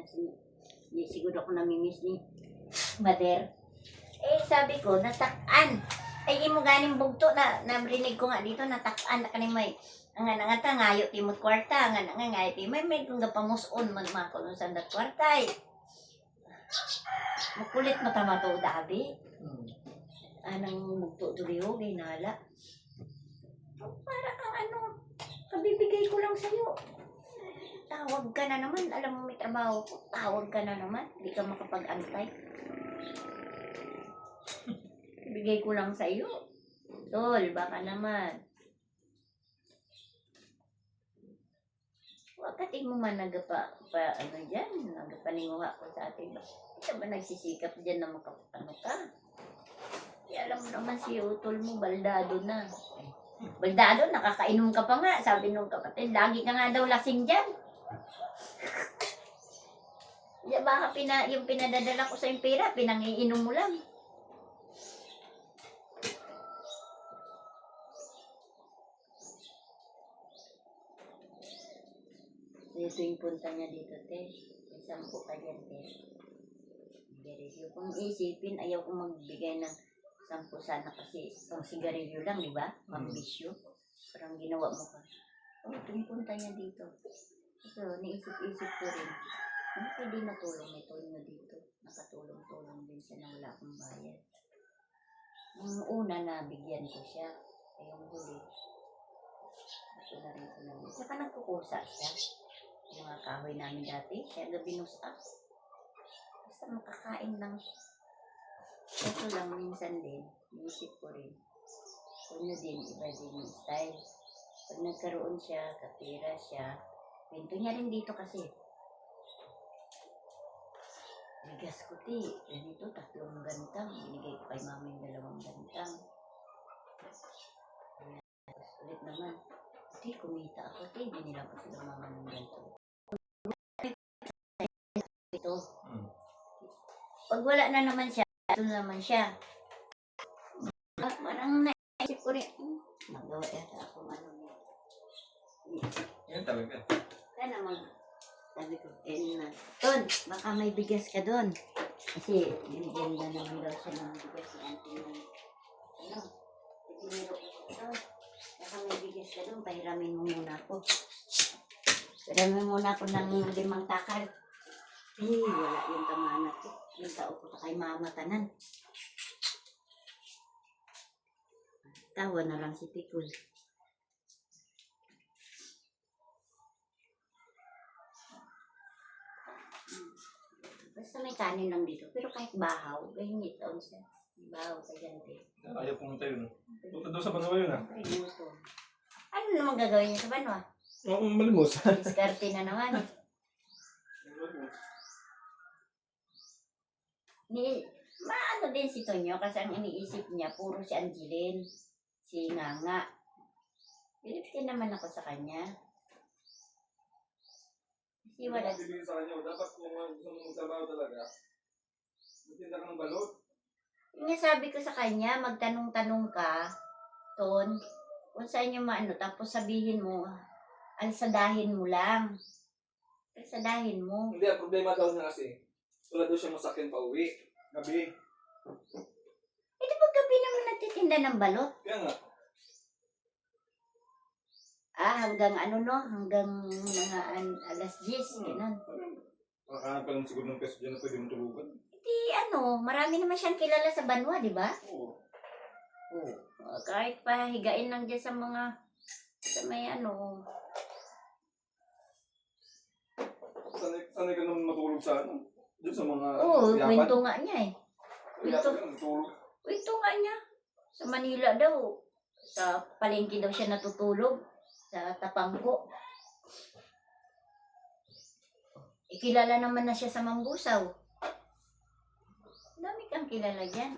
na hindi siguro ako namimiss ni Mother. Eh, sabi ko, natakpan. Ay, imo ganing bugto na narinig ko nga dito, natakpan na kaning may nga ngayo timot kwarta, nga ngayo timay may kung gapamuson magmako no sa kwarta. Makulit matama to dabi. Anang bugto tuliyo, ginala. Para kang ano, kabibigay ko lang sa'yo. Tawag ka na naman. Alam mo may trabaho ko. Tawag ka na naman. Hindi ka makapag-antay. Bigay ko lang sa'yo. Tol, baka naman. Wakating mo man ano dyan. Nagapaninguha ko sa atin. Ito ba nagsisikap dyan na makapano ka? Kaya alam mo naman si utol mo, baldado na. Baldado, nakakainom ka pa nga. Sabi nung kapatid, lagi ka nga daw lasing dyan. Baka yung pinadadala ko sa yung pera, pinangiinom mo lang. Ito yung punta niya dito, te. Isang po ka dyan, te. Sigarilyo. Kung isipin, ayaw ko magbigay ng 10 sana kasi pang sigarilyo lang, di ba? Mambisyo. Parang ginawa mo ka. Oh, ito yung punta niya dito. So, naisip-isip ko rin. Ano pwede natulong ito na dito? Nakatulong-tulong din siya na wala akong bayad. Yung una na, bigyan ko siya. Ay, yung huli. Ito na rin ko namin. Saka nagkukusa siya. Yung mga kahoy namin dati, siya gabinusa. Basta makakain lang. Ito lang, minsan din. Naisip ko rin. Puno din, iba din yung style. Pag nagkaroon siya, kapira siya. Pinto niya rin dito kasi. Bigas ko, ti. Ganito, 3 gantang. Binigay ko kay mama yung 2 gantang. Tapos ulit naman. Ti, kumita ako, ti. Binila ko sila mama ng ganito. Ito. Pag wala na naman siya, ito naman siya. Parang naisip ko rin, magawa yata ako ano. Yan talaga. Kaya naman, sabi ko, na. Ton, baka may bigas ka doon. Kasi, binigyan na naman daw siya ng bigas si auntie na. Ano, piniro ko ito. Baka may bigas ka doon, pahiramin mo muna ako. Pahiramin muna ako ng 5 takal. Wala yung tamanat ko. Yung tao ko kay mama tanan. Tawa na lang si Tikul. Basta may kanin lang dito. Pero kahit bahaw, gahingit daw siya. Bahaw ka dyan, te. Ayaw pumunta yun. Punta doon sa Banwa yun, ha? Ano naman gagawin niya sa Banwa? Oo, malimos. Diskarte na naman. Maano din si Tonyo kasi ang iniisip niya, puro si Angeline, si Nganga. Pilipin naman ako sa kanya. Kasi wala. Hindi sa kanya, dapat kung gusto mong magtrabaho talaga, magtinda ka ng balot. Yung sabi ko sa kanya, magtanong-tanong ka, Ton, kung saan yung maano, tapos sabihin mo, alsadahin mo lang. Alsadahin mo. Hindi, ang problema daw niya kasi, wala daw siya masakyan pa uwi. Gabi. Eh, di ba gabi naman nagtitinda ng balot? Kaya nga. Hanggang ano no? Hanggang mga alas 10, gano'n. Makahanap ka lang siguro ng peso dyan na pwede mong tulugan. Di ano, marami naman siyang kilala sa Banwa, di ba? Oo. Kahit pa higain lang dyan sa mga, sa may ano. Sanay ka naman matulog sa ano? Doon sa mga Kwento nga niya eh. Matulog. Kwento nga niya. Sa Manila daw. Sa palengke daw siya natutulog. Sa Tapangko. Kilala naman na siya sa Mambusaw. Dami kang kilala dyan.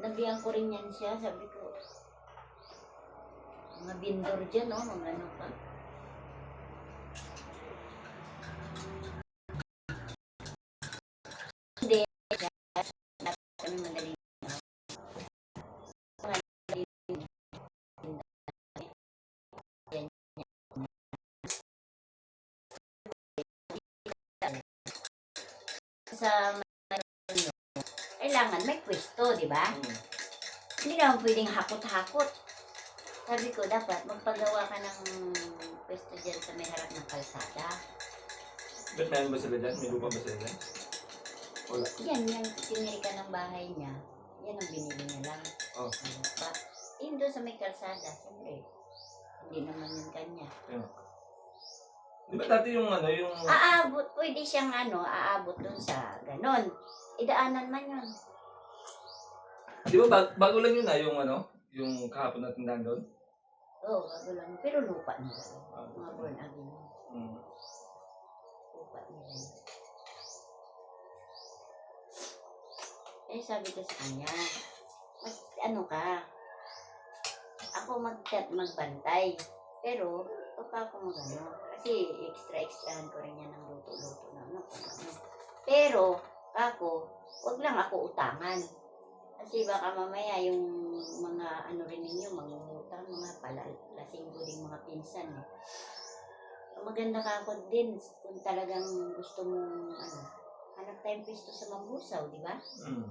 Nabihan ko rin yan siya. Sabi ko, mga bindor dyan, no? Mga ano pa. Hindi. Kami madaling. sa kailangan may pwesto, di ba? Hmm. Hindi naman pwedeng hakot-hakot. Sabi ko, dapat magpagawa ka ng pwesto dyan sa may harap ng kalsada. Ba't meron ba sila dyan? May lupa ba sila dyan? Wala. Yan, yung tiniri ka ng bahay niya, yan ang binili niya lang. Oh. Lupa. Yun doon sa may kalsada, siyempre. Hindi naman yung kanya. Yun. Di ba dati yung ano, yung... Aabot, pwede siyang aabot doon sa ganon. Idaanan man yun. Di ba bago lang yun yung ano, yung kahapon na tindahan doon? Oo, bago lang. Pero lupa nila. Ah, Mga born again. Hmm. Lupa nila. Eh, sabi ko sa kanya, ano ka, ako magbantay. Pero, pa ako magano. Kasi extra-extrahan ko rin yan ng luto-luto na ano. Pero, wag lang ako utangan. Kasi baka mamaya yung mga ano rin ninyo, mangungutang, mga palalasing ko din mga pinsan. Maganda ka ako din kung talagang gusto mong hanap tayong pisto sa Mambusaw, di ba? Hmm.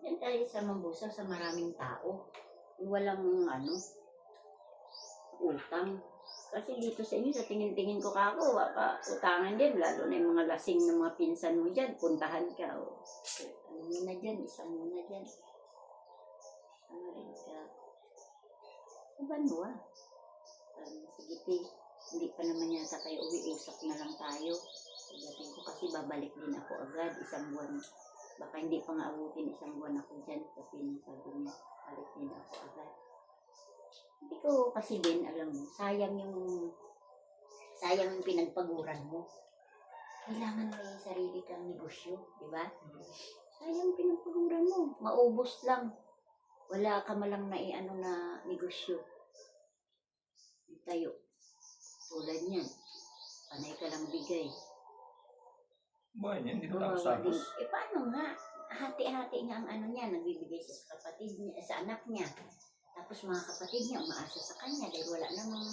Yan tayo sa Mambusaw sa maraming tao. Walang utang. Kasi dito sa inyo, sa tingin-tingin ko kako, baka utangan din, lalo na yung mga lasing ng mga pinsan mo dyan, puntahan ka. Ano mo na dyan, isang mo na dyan. Ano rin ka. Ano sige, hindi pa naman yata kayo uwi, usap na lang tayo. Pagdating ko kasi babalik din ako agad, isang buwan. Baka hindi pa nga abutin isang buwan ako dyan. Kasi sabi niya, balik din ako agad. Hindi ko kasi din, alam mo, sayang yung pinagpaguran mo. Kailangan may sarili kang negosyo, di ba? Sayang pinagpaguran mo, maubos lang. Wala ka malang na negosyo. Tayo, tulad niyan, panay ka lang bigay. Buhay niya, hindi pa tapos. Paano nga? Hati-hati nga ang niya, nagbibigay siya sa kapatid niya, sa anak niya. Tapos mga kapatid niya, umaasa sa kanya dahil wala namang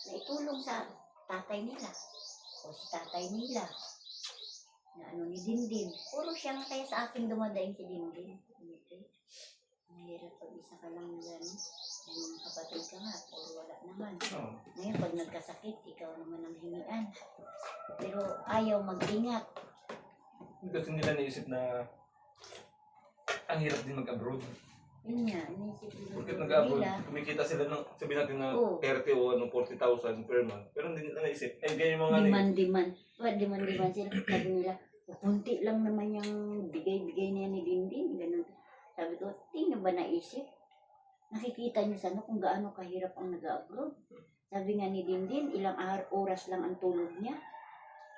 naitulong sa tatay nila. O si tatay nila. Na ni Dindin. Puro siya nga kaya sa akin dumadaing si Dindin. Okay. Mahirap pag isa ka lang dyan. Yung kapatid ka nga, puro wala naman. Oh. Ngayon, pag nagkasakit, ikaw naman ang hingian. Pero ayaw mag-ingat. Kasi nila naisip na ang hirap din mag-abroad. Yun nga, inisip Porque nag-abroad, kumikita sila ng, sabihin natin na 30 o 40,000 per month. Pero hindi nila naisip. Eh, ganyan mga demand. Demand sila. Sabi nila, kunti lang naman yung bigay-bigay niya ni Dindin. Ganun. Sabi ko, tingnan ba naisip? Nakikita niyo sana kung gaano kahirap ang nag-abroad. Sabi nga ni Dindin, ilang oras lang ang tulog niya.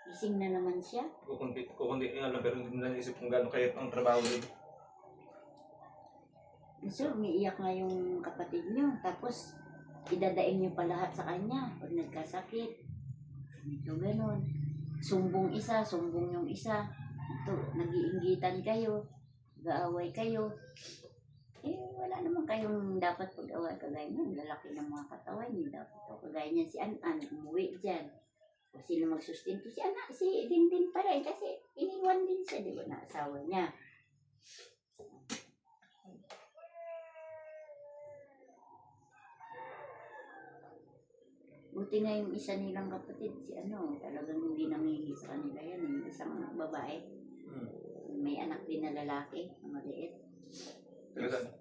Gising na naman siya. Kukunti pero hindi nila naisip kung gaano kahirap ang trabaho nila. So, umiiyak nga yung kapatid niyo. Tapos, idadaing niyo pa lahat sa kanya. Pag nagkasakit. Ito ganon. Sumbong isa, sumbong yung isa. Ito, nag-iinggitan kayo. Gaaway kayo. Wala naman kayong dapat pag-away kagaya niyan. Lalaki ng mga katawan niyo. Dapat kagaya niyan si An-An. Umuwi dyan. O sino magsustinto? Si Dindin pa rin. Kasi iniwan din siya. Di ba na asawa niya? Buti nga yung isa nilang kapatid, talagang hindi nangihi sa kanila yan. Yung isang babae, may anak din na lalaki, na maliit.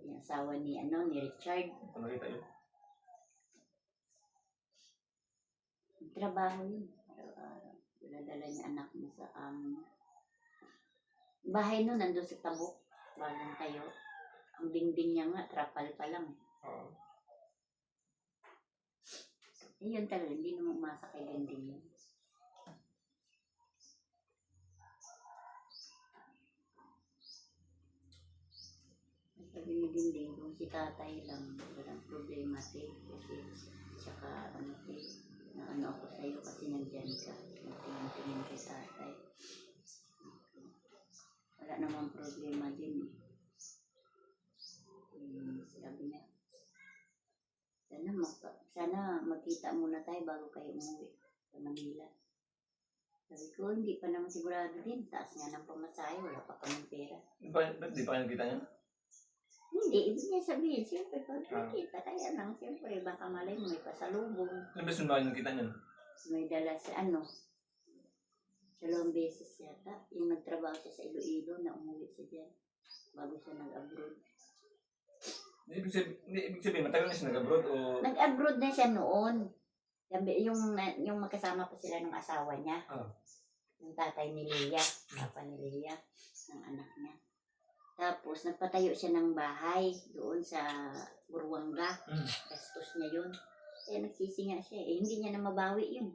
Yung asawa ni Richard. Ano kita yun? Trabaho yun. Dala niya anak niya sa bahay nun, nandun sa Tabuk. Bagong tayo. Ang dingding niya nga, trapal pa lang. Yun talaga, hindi naman umasa kay Dindin yun. Sabi ni Dindin, kung si tatay lang, walang problema, kasi saka na ako sa'yo kasi nandyan ka. Tingin kay tatay. Wala namang problema din. Sabi niya, sana magkita muna tayo bago kayo umuwi sa Manila. Sabi ko, hindi pa naman sigurado din. Taas nga ng pamasahe, wala pa kaming pera. Ba't di pa kayo nakita niya? Hindi, ibig niya sabihin, siyempre, pag nakita, kaya lang, siyempre, baka malay mo, may pasalubong. Ilang beses ba kayo nakita niya? May dala sa 2 beses yata. Yung nagtrabaho siya sa Iloilo, na umuwi siya dyan. Bago siya nag-abroad. Ibig sabihin, matagal na siya nag-abroad o... Nag-abroad na siya noon. Yung magkasama pa sila ng asawa niya. Yung tatay ni Leah, papa ni Leah, ng anak niya. Tapos, nagpatayo siya ng bahay doon sa Buruanga. Gastos niya yun. Kaya nagsisi nga siya. Hindi niya na mabawi yun.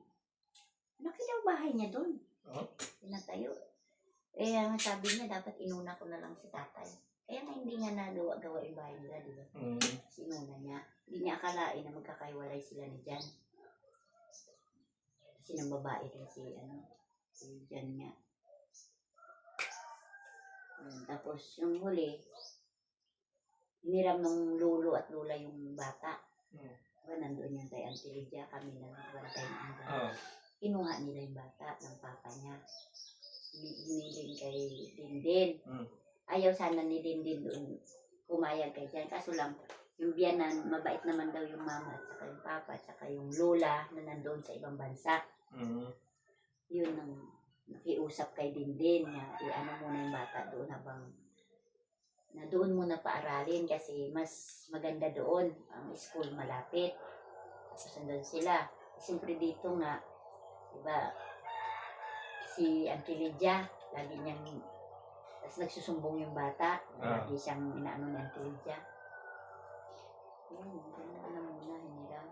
Laki daw bahay niya doon. Pinatayo. Ang sabi niya, dapat inuna ko na lang si tatay. Kaya nga hindi nga nagawa yung bahay nila, di ba? Sinuna niya. Hindi niya akalain na magkakaiwalay sila ni Jan. Kasi nang babae din si Jan niya. Tapos yung huli, hiniram ng lolo at lola yung bata. Diba, nandun yung kay Auntie Lydia, kami na nagbantay ng bata. Kinuha nila yung bata ng papa niya. Hiniling kay Dindin. Ayaw sana ni Dindin doon pumayag kay Jan. Kaso lang, yung biyanan, mabait naman daw yung mama at saka yung papa at saka yung lola na nandoon sa ibang bansa. Yun ang nakiusap kay Dindin na i-ano muna yung bata doon habang na doon muna paaralin kasi mas maganda doon ang school malapit. Tapos nandun sila. Siyempre dito nga, diba, si Auntie Lydia, lagi niyang, tapos nagsusumbong yung bata, lagi siyang inaano ni Auntie Lydia. Yun, muna, hiniram.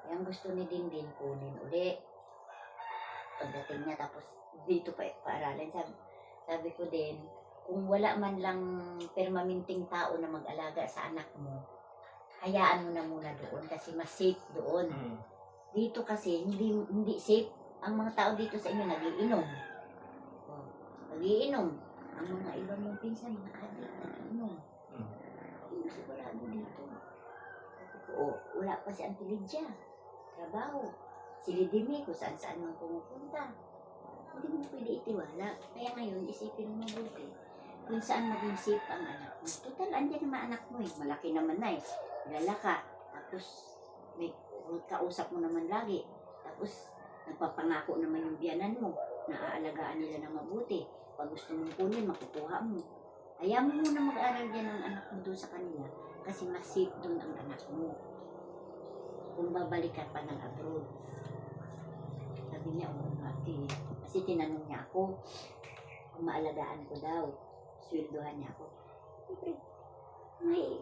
Yung gusto ni Dindin kunin uli. Pagdating niya, tapos dito pa paaralin. Sabi ko din, kung wala man lang permanenteng tao na mag-alaga sa anak mo, hayaan mo na muna doon kasi mas safe doon. Dito kasi hindi safe. Ang mga tao dito sa inyo nagiinom. Nagiinom. Ang mga ibang mong pinsan, mga adik, nagiinom. Hindi sigurado dito. Wala pa si Auntie Lydia. Trabaho. Si Lidimi, kung saan-saan mang pumupunta. Hindi mo pwede itiwala. Kaya ngayon, isipin mo mabuti. Kung saan maging safe ang anak mo. Total, andyan naman anak mo eh. Malaki naman na eh. Kilala ka. Tapos, may kausap mo naman lagi. Tapos, nagpapangako naman yung biyanan mo. Naaalagaan nila na mabuti. Pag gusto mong kunin, makukuha mo. Ayaw mo muna mag-aral dyan ang anak mo doon sa kanila. Kasi mas safe doon ang anak mo. Kung babalik ka pa ng abroad. Sabi niya, mati. Kasi tinanong niya ako kung maalagaan ko daw. Sweldohan niya ako. Siyempre,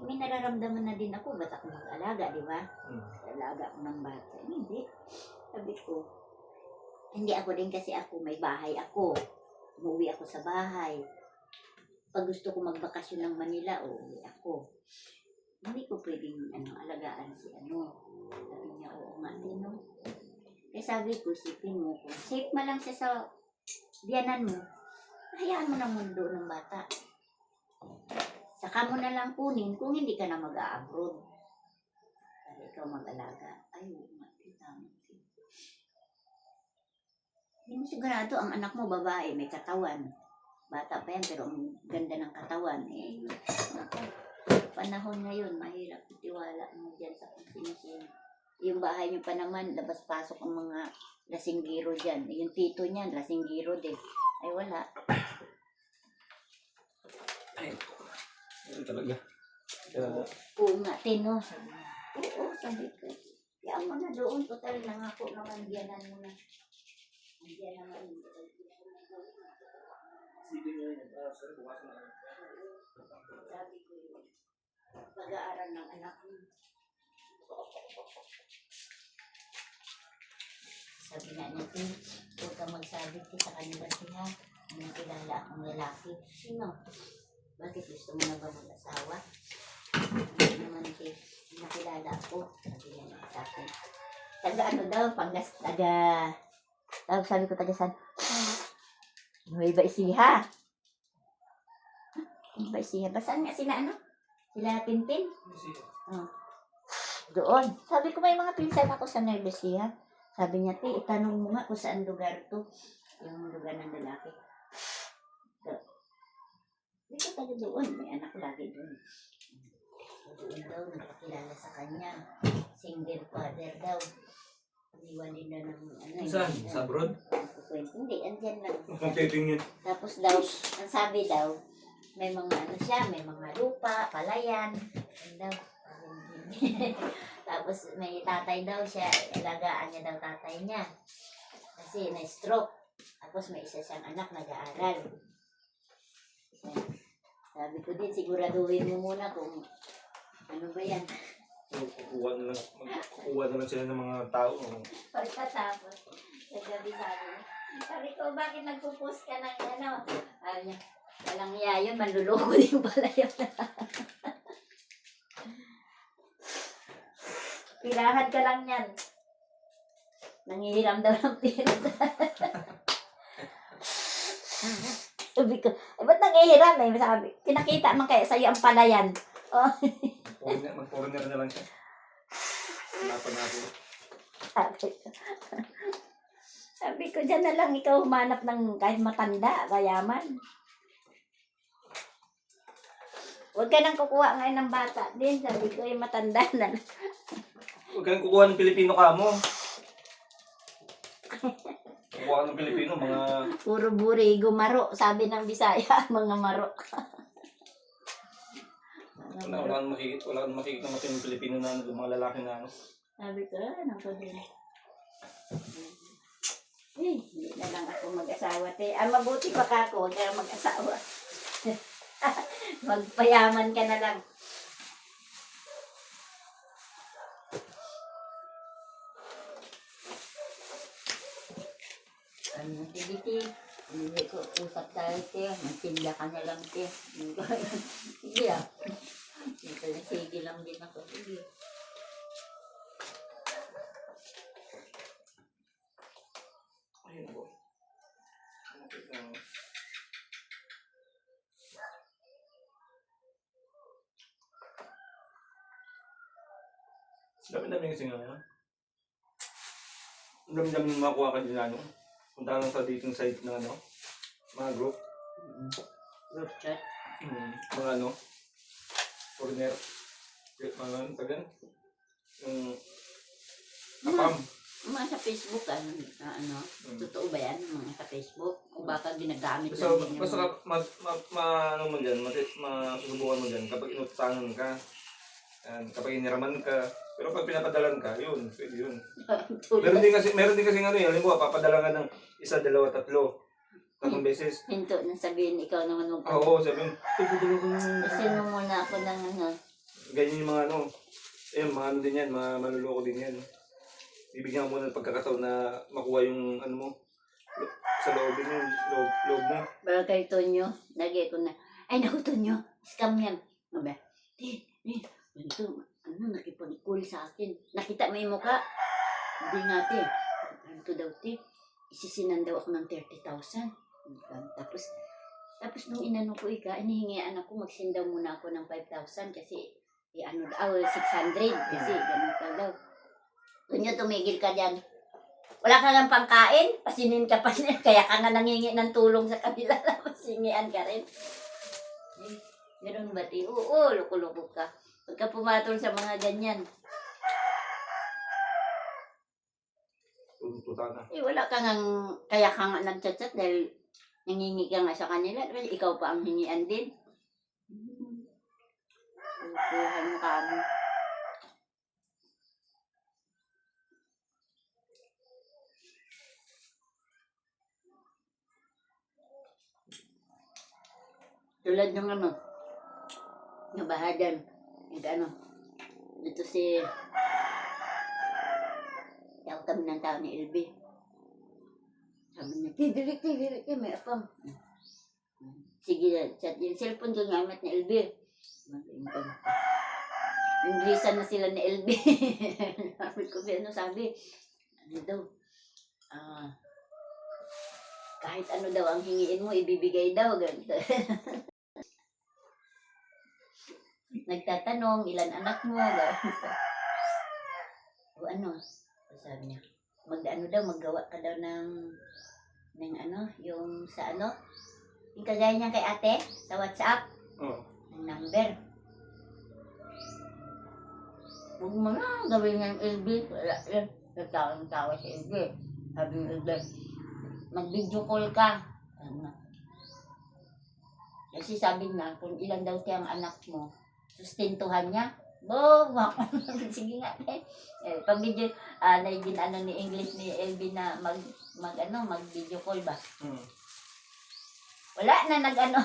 may nararamdaman na din ako. Ba't ako mag-alaga, di ba? Alaga ko ng bata. Hindi. Sabi ko, hindi ako din kasi ako, may bahay ako. Umuwi ako sa bahay. Pag gusto ko magbakasyon ng Manila, uuwi ako. Hindi ko pwedeng alagaan si Sabi niya, oo nga din, no? Kaya sabi ko, sipin mo, kung safe man lang siya sa biyanan mo, hayaan mo na mundo ng bata. Saka mo na lang kunin kung hindi ka na mag-a-abroad. Para ikaw mag-alaga. Ay, tama. Hindi mo sigurado, ang anak mo babae, may katawan. Bata pa yan, pero ang ganda ng katawan. Panahon ngayon, mahirap itiwala mo dyan sa kung sino-sino. Yung bahay niyo pa naman, labas-pasok ang mga lasinggiro dyan. Yung tito niyan, lasinggiro din. Ay, wala. Ay, yun talaga. Oo nga, Tino. Oo, sabi ko. Kaya mo na doon, total nangako naman, diyanan mo na. Diyan naman. Sige nyo yun. Sorry, bukas na. Sabi ko yun. Pag-aaral ng anak mo. Sabi nga niya, huwag ka magsabi sa kanila siya. Nakilala akong lalaki. Sino? Bakit gusto mo na ba mag-asawa? Hindi naman nakilala ako. Sabi niya sa akin. Taga ano daw, Pangas, sabi ko taga saan? Nueva Ecija. Nueva Ecija. Basaan nga sila Sila Pinpin? Doon. Sabi ko may mga pinsan ako sa Nueva Ecija. Sabi niya, te, itanong mo nga kung saan lugar to. Yung lugar ng lalaki. So, hindi ko tayo doon. May anak lagi doon. Doon daw, nagpakilala sa kanya. Single father daw. Iwanin na ng ano. Saan? Sa abroad? Hindi, andyan lang. Completing yun. Tapos daw, ang sabi daw, may mga ano siya, may mga lupa, palayan. Ano daw. Tapos may tatay daw siya, alagaan niya daw tatay niya. Kasi na-stroke. Tapos may isa siyang anak nag-aaral. Sabi ko din, siguraduhin mo muna kung ano ba yan. Kukuha na lang sila ng mga tao. Pagkatapos, nagabi sabi ko, bakit nagpo-post ka ng ano? Sabi niya, walang iya yun, manluloko din pala yun. Pirahan ka lang yan. Nangihiram daw ng pira. Sabi ko, ba't nangihiram eh? Sabi, pinakita man kaya sa'yo ang palayan. Oh. Mag-foreigner na lang siya. Hanapan natin. Sabi ko, dyan na lang ikaw humanap ng kahit matanda, kayaman. Huwag ka nang kukuha ngayon ng bata din. Sabi ko, yung matanda na lang. Huwag kang kukuha ng Pilipino ka mo. Kukuha ng Pilipino, mga... Puro burigo, maro. Sabi ng Bisaya, mga maro. Wala kang makikita natin yung Pilipino na ano, mga lalaki na ano. Sabi ko, ano ko din. Hindi na lang ako mag-asawa. Mabuti pa ka ako, huwag ka mag-asawa. Magpayaman ka na lang. Ano, sige, hindi ko usap tayo, te. Magtinda ka na lang, te. Sige ah. Sige lang din ako. Sige. Ayun po. Dami-dami kasi nga yan. Dami-dami yung makuha ka din ano. Punta lang sa dating site na ano. Mga group. Group chat. Mga ano. Foreigner. Mga ano, tagan. Yung apam. Mga sa Facebook, ano, totoo ba yan? Mga sa Facebook? O baka ginagamit So, lang din basta ano mo dyan, masusubukan mo dyan kapag inutasangan ka. Yan, kapag iniraman ka. Pero pag pinapadalan ka, yun, pwede yun. Meron din kasi ano yun, halimbawa, papadala ka ng 1, 2, 3 beses. Hinto na sabihin, ikaw naman mo. Oo, sabihin, papadala ka ng... Kasi nung muna ako ng ano. Ganyan yung mga ano, ayun, mga ano din yan, mga manluloko din yan. Bibigyan mo muna ng pagkakataon na makuha yung ano mo, sa loob din yung loob mo. Pero kay Tonyo, lagi ko na, ay naku Tonyo, scam yan. Mabe, ganito, nakipag-call sa akin. Nakita mo yung mukha? Hindi nga, te. Ganito daw, te. Isisinan daw ako ng 30,000. Tapos nung inano ko inihingian ako, magsindaw muna ako ng 5,000 kasi, 600 kasi ganito daw. Tunyo, tumigil ka dyan. Wala ka nga pangkain, pasinin ka pa niya, kaya ka nga nangingi ng tulong sa kanila, pasingian ka rin. Ganun ba, te? Oo, loko-loko ka. Pagka pumatol sa mga ganyan. Tututa na. Wala ka nga, kaya ka nga nagchat-chat dahil nangingi ka nga sa kanila. Ikaw pa ang hingian din. Tutuhan mo ka mo. Tulad ng ano, nabahagan. Dito si tawag kami ng tao ni LB. Sabi niya, tigirik, may apam. Sige, chat yung cellphone ko gamit ni LB. Inglisan na sila ni LB. Sabi ko, sabi? Ano daw? Kahit ano daw ang hingiin mo, ibibigay daw. Ganito. Nagtatanong, ilan anak mo? O ano? Sabi niya, mag-ano daw, maggawa ka daw ng ano, yung sa ano, yung kagaya niya kay ate, sa WhatsApp, Oo. ng number. Huwag mo na gawin ng LB. Wala yan. Nagtawang-tawa si LB. Sabi ng LB, mag-video call ka. Ano? Kasi sabi na, kung ilan daw tiyang anak mo, sustentuhan niya. Bo, sige nga. Pag-video, naigin ano ni English ni LB na mag-video call ba? Wala na nag-ano.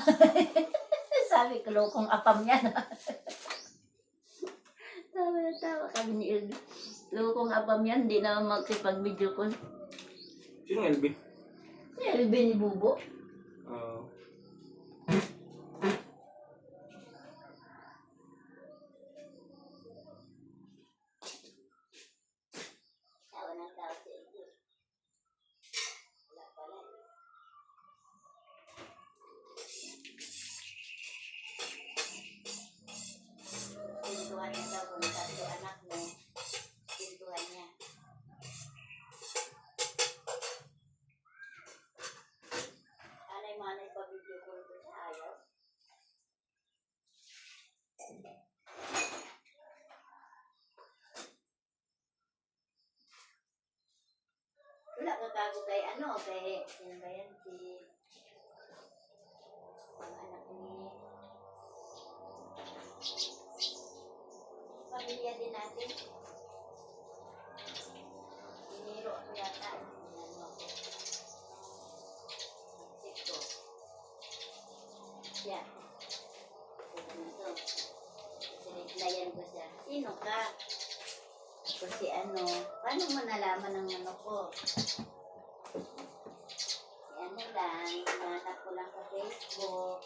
Sabi ko, lokong apam niya. Tawa kami ni LB. Lokong apam yan, hindi na magsipag-video call. Sino LB? Si LB ni Bubo. Oo. Tawa ng tawa si LB. Wala pala. Pintuhan niya daw kung tatlo anak mo. Pintuhan niya. Anay-manay pa video call ko sa ayaw. Wala ka kago kay ano, kay sino ba yan? Ang anak ni pamilya din natin. Diniro ako yata. Ano ako. Sito. Siya. Ito. Siniplayan ko siya. Sino ka? Ako si ano. Paano mo nalaman ang ano ko? Si ano lang. Nanap ko lang sa Facebook.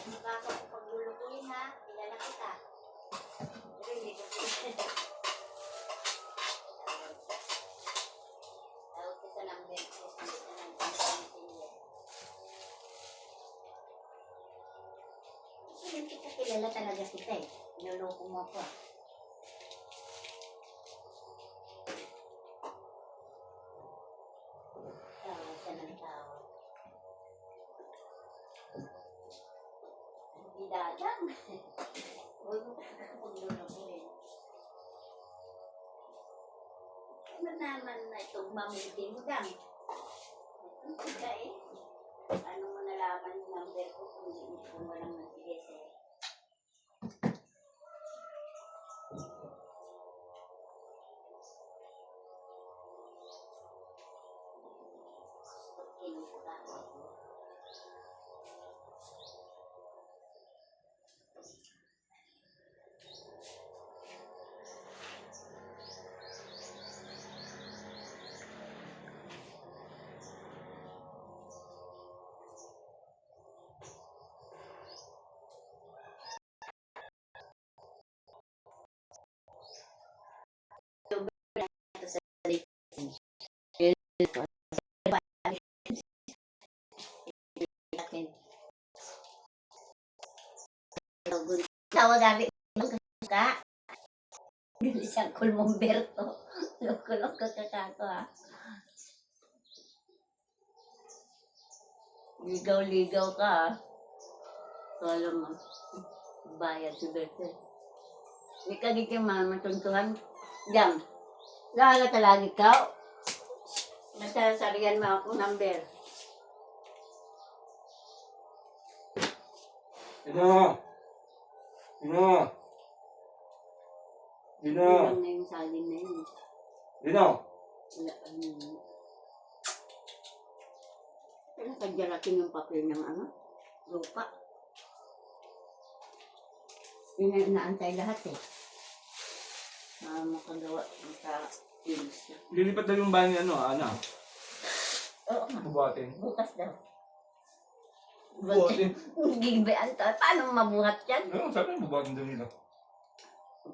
Mukha ko paglulukuin ha. Kilala kita. Pero hindi ko kilala. Tawag ko sa number ko. Hindi ka lang messenger. Hindi kita kilala talaga kita eh. Niloloko mo ako ah. Tawa siya ng tawa. Hindi dadang. Huwag mo paglulukuin. Ano naman na itong mamiti mo dang? Ang kita eh. Ano mo nalaman yung number ko kung walang nagbigay sa'yo? Kinuha ka. Tawag gabi ka. Isang kulmomberto. Loko-loko ka kako ha. Ligaw-ligaw ka ha. Kala mo. Bayad si Berte. Hindi ka di kang matuntuhan. Diyan. Lala ka lagi ka. Nasasarihan mo akong number. Dino! Dino! Dino! Hindi lang na yung salin na yun. Dino! Wala ka na yun. Kailan kadyarating yung papel ng ano? Lupa. Yun na inaantay lahat eh. Makagawa sa pilis na. Lilipat daw yung bahay ni ano, Ana. Oo nga. Bubuhatin. Bukas daw. Bubuhatin. Gigibayaan to. Paano mabuhat yan? Ano, sabi mo bubuhatin daw nila.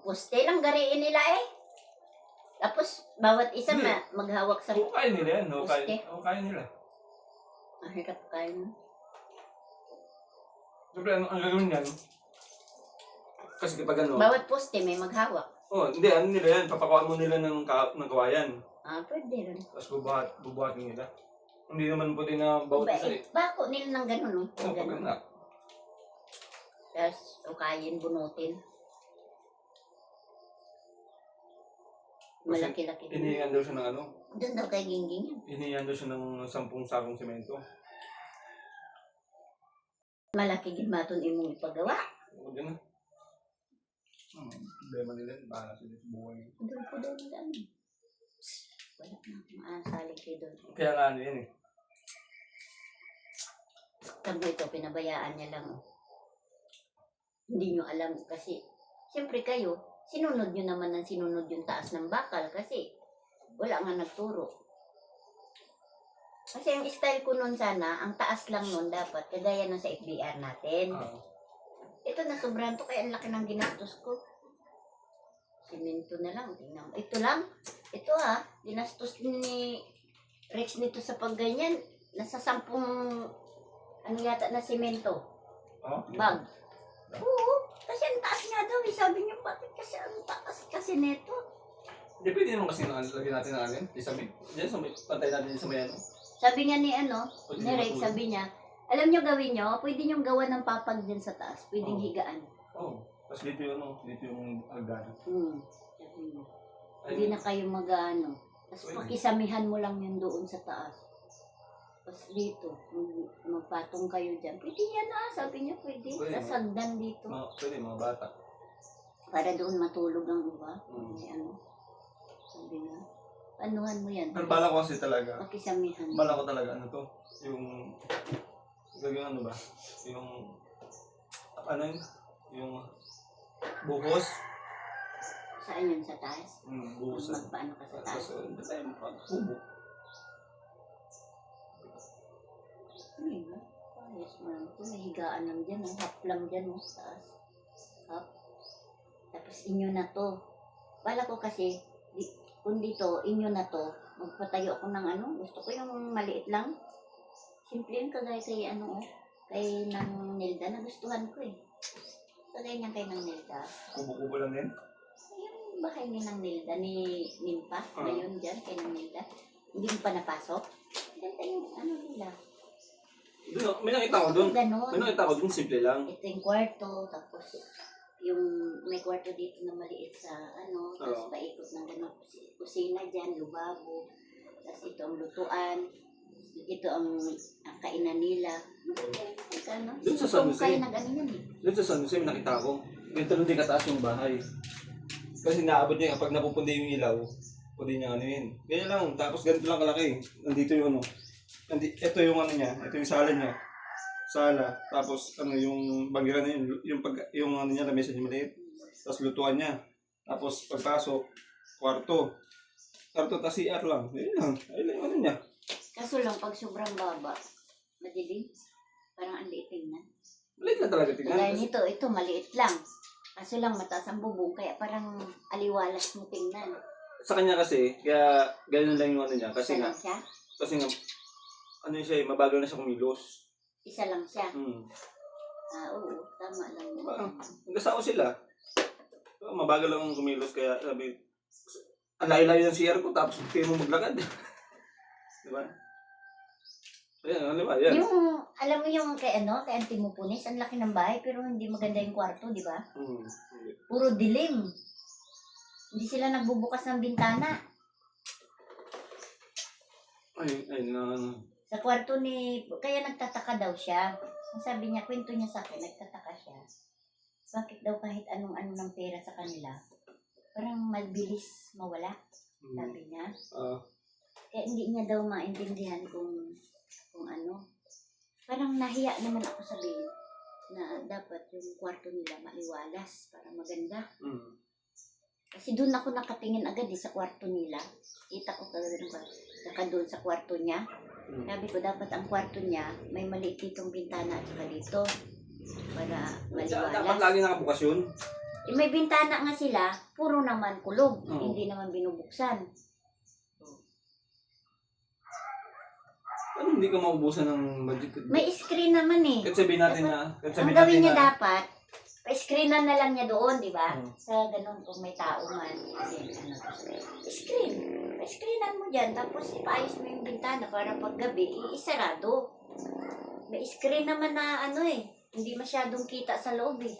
Poste lang gariin nila eh. Tapos bawat isa Hindi. maghawak sa Hukayin nila yan. Poste. Hukayin nila. ang hirap kayo. Siyempre, ang gagawin niyan, kasi kapag ano, Bawat poste may maghawak. Oh, hindi, ano nila yan, papakuan mo nila ng kawayan. Pwede rin. Tapos bubuhatin nila. Hindi naman puti na bawat isa eh. Bako nila ng gano'n, no? Oh, paganda. Tapos, ukayin, bunutin. Malaki-laki. Hinihingan daw siya ng ano? Doon daw kay Gingging yan. Hinihingan daw siya ng 10 sakong semento. Malaki ginmaton imong ipagawa. O, dyan na. Problema nila, bahala sila sa buhay. Doon ko daw na dami. Wala na maasalig kayo doon. Kaya nga ano yan eh. Sabi ito, pinabayaan niya lang. Hindi nyo alam kasi, siyempre kayo, sinunod nyo naman ng sinunod yung taas ng bakal kasi wala nga nagturo. Kasi ang style ko nun sana, ang taas lang nun dapat, kagaya nun sa FBR natin. Ito na sobrang to, kaya ang laki ng ginastos ko. Simento na lang, tingnan mo. Ito lang, ito ginastos ni Rex nito sa pagganyan. Nasa 10, ano yata na simento. Bag. Oo, kasi ang taas nga daw. Sabi niyo, bakit kasi ang taas kasi neto? Hindi pwede naman kasi lagyan natin ng alin. Diyan sa may, pantay natin sa may ano. Sabi nga ni ni Rex, sabi niya, alam niyo gawin niyo, pwede niyong gawa ng papag dyan sa taas. Pwedeng higaan. Tapos dito yung agad. Sabi niya. Hindi na kayo mag-ano. Tapos pakisamihan mo lang yun doon sa taas. Tapos dito, magpatong kayo dyan. Pwede yan sabi niya, pwede. Tapos hagdan dito. Pwede, mga bata. Para doon matulog ang iba. May sabi niya, anuhan mo yan. Pero bala ko kasi talaga. Pakisamihan. Bala ko talaga, ano to? Yung, gagawin ano ba? Yung, ano yun? Yung, buhos. Saan yun? Sa taas? Buhos. Magpaano ka sa taas? Tapos, hindi tayo magpubo. Ayos mo lang ito. May higaan lang dyan. Hap lang dyan. Taas. Hap. Tapos inyo na to. Bala ko kasi, kung dito, inyo na to, magpatayo ako ng gusto ko yung maliit lang. Simple yun, kagaya kay kay ng Nelda, nagustuhan ko eh. Kagaya niya kay ng Nelda. Kubo-kubo lang din? Yung bahay ni ng Nelda, ni Nimpa, ngayon dyan, kay ng Nelda. Hindi mo pa napasok. Ganda yung nila. Doon, may nakita ko doon. Ganon. May nakita ko doon, simple lang. Ito yung kwarto, tapos yung may kwarto dito na maliit sa tapos paikot ng gano'n, kusina dyan, lubabo, tapos ito ang lutuan, ito ang kainan nila. Doon sa San Jose. Kaya nag-ano yun eh. Doon sa San Jose, may nakita ko. Ganito lang din kataas yung bahay. Kasi naabot niya, kapag napupundi yung ilaw, pwede niya yun. Ganyan lang, tapos ganito lang kalaki. Nandito yung ito yung niya, ito yung sala niya. Sala, tapos yung bagira na yun, yung niya, lamesa niya maliit. Tapos lutuan niya. Tapos pagpasok, kwarto, tapos CR lang. Ayun lang niya. Kaso lang, pag sobrang baba, madilim, parang ang liit tingnan. Maliit na talaga tingnan. Kaya nito, ito maliit lang. Kaso lang, mataas ang bubong, kaya parang aliwalas mo tingnan. Sa kanya kasi, kaya ganyan lang yung niya. Kasi Isa nga, lang siya? siya, mabagal na siya kumilos. Isa lang siya? Oo, tama lang. Nagkasao sila. Mabagal lang kumilos, kaya sabi, ang layo-layo ng CR ko, tapos kayo mo maglakad. Diba? Ayan, di ba? Yan. Yung, alam mo yung kay Auntie Mupunis, ang laki ng bahay, pero hindi maganda yung kwarto, di ba? Puro dilim. Hindi sila nagbubukas ng bintana. Sa kwarto kaya nagtataka daw siya. Ang sabi niya, kwento niya sa akin, nagtataka siya. Bakit daw kahit anong-ano ng pera sa kanila, parang mabilis mawala, sabi niya. Kaya hindi niya daw maintindihan kung parang nahiya naman ako sabihin na dapat yung kwarto nila maliwalas para maganda. Kasi doon ako nakatingin agad sa kwarto nila. Kita ko kagad doon sa kwarto niya. Sabi ko dapat ang kwarto niya may maliit ditong bintana at saka dito para maliwalas. Dapat lagi nakabukas yun. May bintana nga sila, puro naman kulog, hindi naman binubuksan. Hindi ka maubusan ng budget? May screen naman eh. Kahit sabihin natin na... Ang gawin niya dapat, pa-screenan na lang niya doon, di ba? Hmm. Sa ganun, kung may tao man. Kasi ano, screen. Pa-screenan mo dyan, tapos ipaayos mo yung bintana para pag gabi, isarado. May screen naman na ano eh, hindi masyadong kita sa loob eh.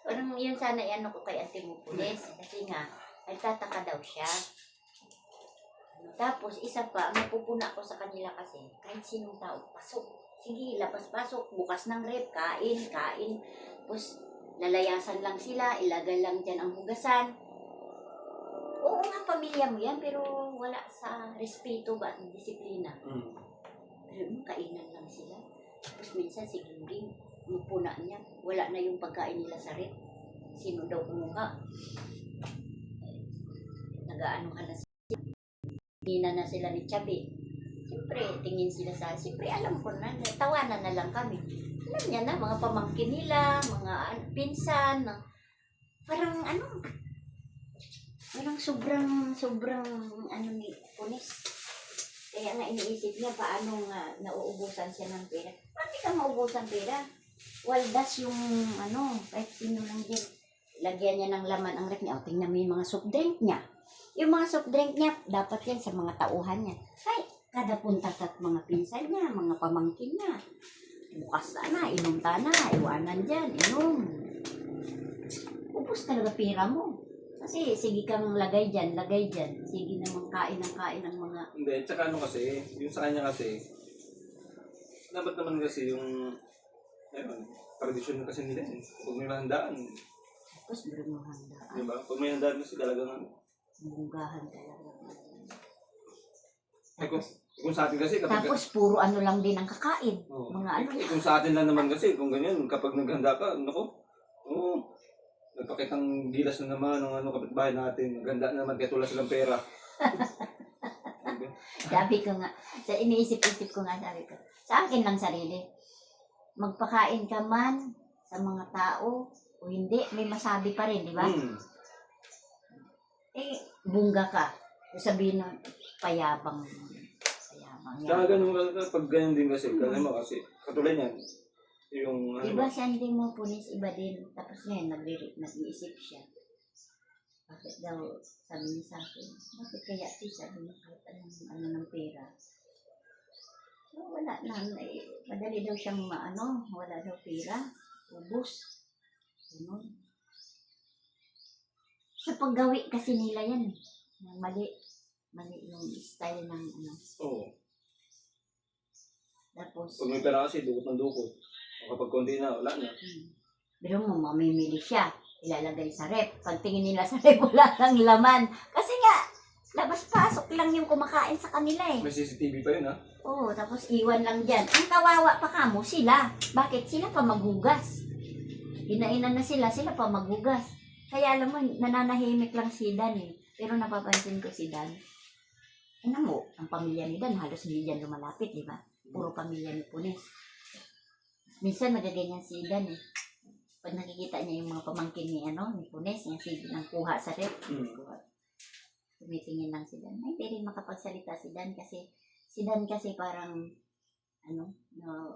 Parang yun sana ano ko kay Ate Mupulis. Kasi nga, nagtataka daw siya. Tapos, isa pa, ang napupuna ko sa kanila kasi, kahit sinong tao, pasok. Sige, lapas-pasok, bukas ng rep, kain. Tapos, lalayasan lang sila, ilagay lang dyan ang hugasan. Oo nga, pamilya mo yan, pero wala sa respeto ba at disiplina. Pero kainan lang sila. Tapos minsan si Ginding, yung puna niya, wala na yung pagkain nila sa rep. Sino daw kumuha? Nag-aanuhan na sila. Hindi na sila ni Chabi. Siyempre, tingin sila siyempre alam ko na, tawanan na lang kami. Alam niya na, mga pamangkin nila, mga pinsan, parang sobrang ni Punis. Kaya nga iniisip niya paano nga nauubusan siya ng pera. Bakit ka maubusan pera? Waldas yung kahit sino lang din. Lagyan niya ng laman ang rep niya. O, tingnan mo yung mga soft drink niya. Yung mga soft drink niya, dapat yan sa mga tauhan niya. Ay, kada punta sa mga pinsan niya, mga pamangkin niya. Bukas na, inom na, iwanan dyan, inom. Ubus talaga pera mo. Kasi sige kang lagay dyan. Sige naman kain ng mga... Hindi, tsaka kasi, yung sa kanya kasi, dapat naman kasi yung, tradisyon kasi nila yun. Pag may handaan, Tapos bro mo handaan. diba? Pag may handaan kasi talagang Bunggahan talaga. kung sa atin kasi kapag... Tapos puro lang din ang kakain. Oh. Mga Kung sa atin lang naman kasi, kung ganyan, kapag naghanda ka, nagpakitang gilas na naman ng kapitbahay natin. Ganda naman, kaya tula silang pera. Sabi ko nga, iniisip-isip ko nga, sabi ko, sa akin lang sarili, magpakain ka man sa mga tao o hindi, may masabi pa rin, di ba? Bungga ka. Sabihin nun, payabang. Kaya ganun pag ganyan din kasi, kasi katulad yan, yung Diba siya hindi mo Punis, iba din. Tapos ngayon, nag-iisip siya. Bakit daw, sabi niya sa akin, bakit kaya sabi niya kahit ng pera. So, wala na, madali daw siyang wala daw pera, ubos. Ganun. Sa paggawi kasi nila yan, mali yung style ng Oo. Tapos, Pag may pera kasi, dukot ng dukot. O kapag konti na, wala na. Pero mo, mamimili siya. Ilalagay sa rep. Pag tingin nila sa rep, wala nang laman. Kasi nga, labas-pasok lang yung kumakain sa kanila eh. May CCTV pa yun, ha? Oo, tapos iwan lang dyan. Ang kawawa pa kamo, sila. Bakit? Sila pa magugas. Inainan na sila pa magugas. Kaya alam mo, nananahimik lang si Dan eh. Pero napapansin ko si Dan. Mo, ang pamilya ni Dan, halos hindi dyan lumalapit, di ba? Puro pamilya ni Punis. Minsan magaganyan si Dan eh. Pag nakikita niya yung mga pamangkin ni Punis, niya sige nang kuha sa rep. Tumitingin lang si Dan. Ay, hindi rin makapagsalita si Dan kasi parang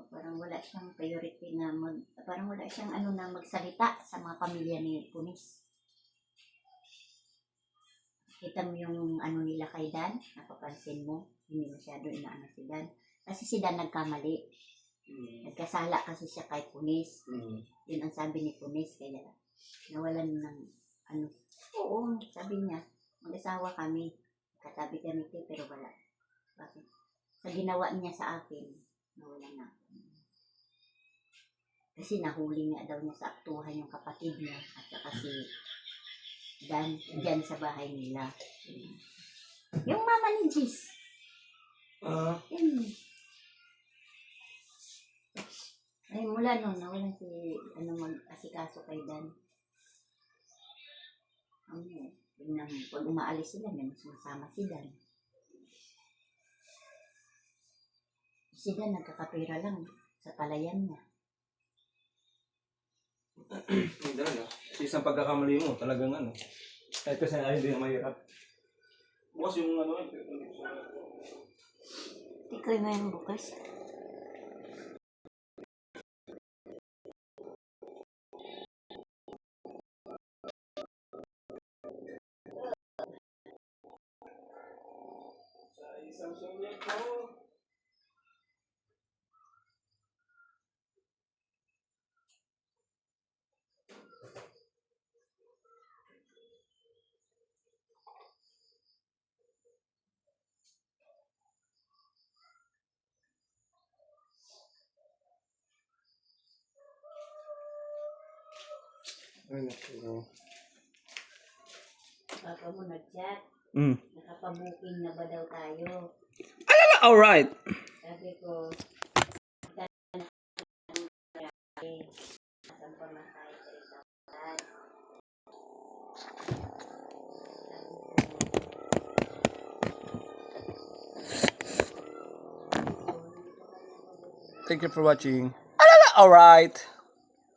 parang wala siyang priority na parang wala siyang na magsalita sa mga pamilya ni Punis. Kita mo yung nila kay Dan, napapansin mo, hindi masyado inaano si Dan. Kasi si Dan nagkamali. Nagkasala kasi siya kay Punis. Yun ang sabi ni Punis, kaya nawalan ng Oo, sabi niya, mag-asawa kami. Katabi kami pero wala. Bakit? Sa ginawa niya sa akin, nawalan na. Kasi nahuli nga daw niya sa aktuhan yung kapatid niya at saka si Dan dyan sa bahay nila. Yung mama ni Jis. Ay, mula noon, nawalan si mag-asikaso kay Dan. Pag umaalis sila, may sumasama si Dan. Si Dan nagkakapira lang sa palayan niya. Hindi talaga. Isang pagkakamali mo, talagang kahit kasi ayaw din ang mahirap. Bukas yung Ikaw yung bukas. Pasensya po. Ay, naku. Papa mo nag-chat. Mm. Nakapabuking na ba daw tayo? All right. Sabi ko, nasan pa man tayo sa isang buwan? Thank you for watching. All right.